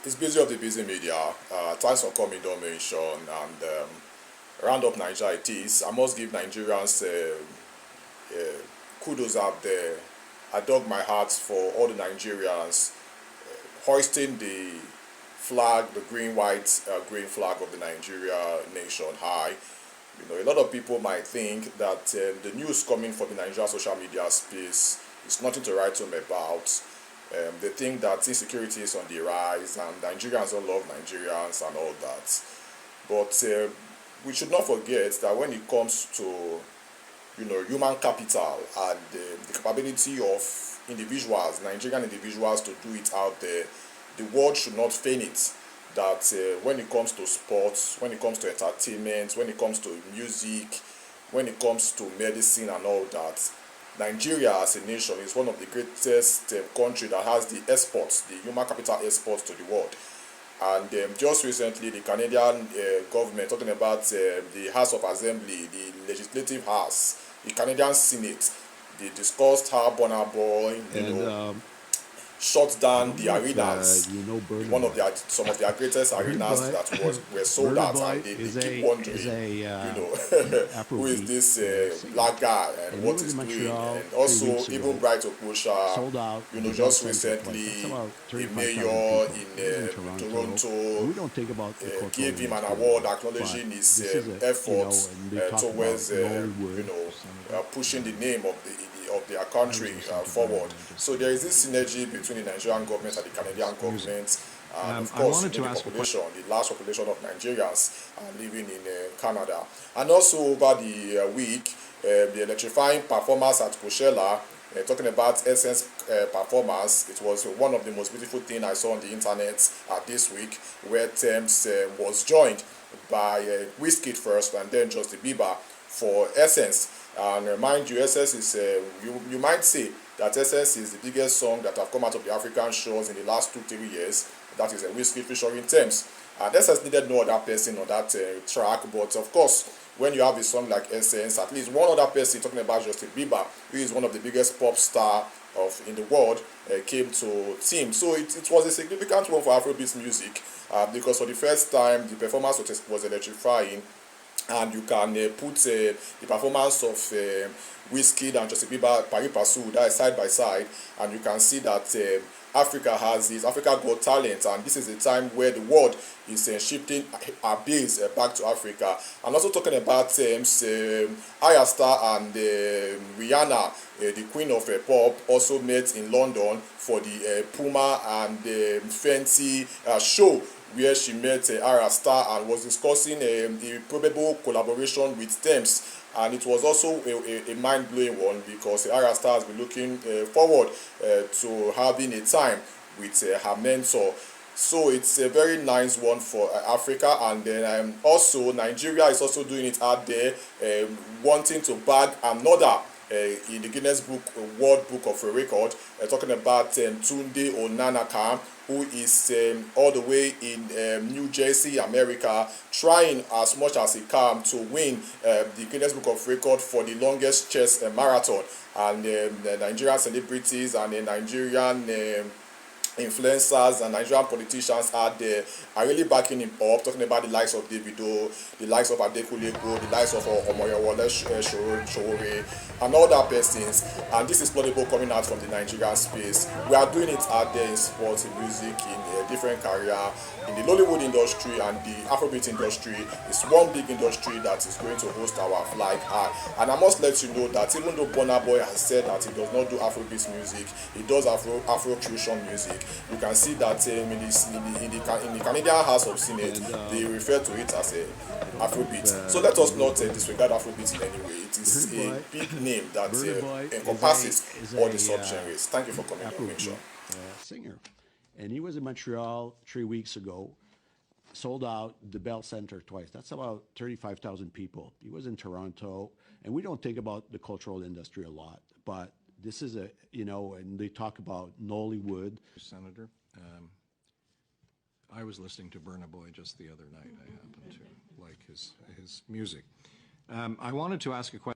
It's busy of the busy media. Thanks for coming, don't mention. And Roundup Nigeria it is. I must give Nigerians kudos out there. I dug my heart for all the Nigerians hoisting the flag, the green flag of the Nigeria nation high. You know, a lot of people might think that the news coming from the Nigeria social media space is nothing to write home about. They think that insecurity is on the rise and Nigerians don't love Nigerians and all that. But we should not forget that when it comes to human capital and the capability of individuals, Nigerian individuals, to do it out there, the world should not feign it. That when it comes to sports, when it comes to entertainment, when it comes to music, when it comes to medicine and all that, Nigeria as a nation is one of the greatest country that has the exports, the human capital exports to the world. And just recently, the Canadian government, talking about the House of Assembly, the Legislative House, the Canadian Senate, they discussed how Burna shut down the arenas. One of some of their greatest arenas that were sold out, and they keep wondering, who is this black guy and what he's doing. And also, even Bright Okocha, just recently, the mayor in Toronto gave him an award acknowledging his efforts towards pushing the name of their country forward. So there is this synergy between the Nigerian government and the Canadian government, and of course the population, the large population of Nigerians living in Canada. And also over the week, the electrifying performance at Coachella, talking about Essence performance, it was one of the most beautiful things I saw on the internet this week, where Tems was joined by Wizkid first and then Justin Bieber for Essence. And mind you, Essence is, you might say that Essence is the biggest song that have come out of the African shores in the last 2-3 years. That is a Wizkid featuring Tems. And Essence needed no other person on that track, but of course, when you have a song like Essence, at least one other person, talking about Justin Bieber, who is one of the biggest pop star in the world, came to team. So it was a significant one for Afrobeat music, because for the first time, the performance was electrifying. And you can put the performance of Wizkid and Justin Bieber pari passu, that is side by side, and you can see that Africa has this, Africa got talent, and this is a time where the world is shifting our base back to Africa. And also talking about Aya Star and Rihanna, the queen of pop, also met in London for the Puma and Fenty show, where she met Aya Star and was discussing the probable collaboration with Tems. And it was also a mind-blowing one, because Aya Star has been looking forward to having a time with her mentor. So it's a very nice one for Africa. And then also Nigeria is also doing it out there, wanting to bag another in the Guinness World Book of Record, talking about Tunde Onanaka, who is all the way in New Jersey, America, trying as much as he can to win the Guinness Book of Record for the longest chess marathon. And the Nigerian celebrities and the Nigerian influencers and Nigerian politicians out there are really backing him up, talking about the likes of Davido, the likes of Adekunle, the likes of Omoyewole Sowore, and all that persons. And this is Plaudible coming out from the Nigerian space. We are doing it out there in sports, in music, in a different career, in the Nollywood industry and the Afrobeat industry. It's one big industry that is going to host our flag high. And I must let you know that even though Burna Boy has said that he does not do Afrobeat music, he does Afro-fusion music. You can see that in the Canadian House of Senate, they refer to it as a Afrobeat. So let us not disregard Afrobeat in any way. It is a big name that encompasses all the subgenres. Thank you for coming on, make sure. Singer. And he was in Montreal 3 weeks ago, sold out the Bell Center twice. That's about 35,000 people. He was in Toronto, and we don't think about the cultural industry a lot, but this is and they talk about Nollywood. Senator, I was listening to Burna Boy just the other night. I happened to like his music. I wanted to ask a question.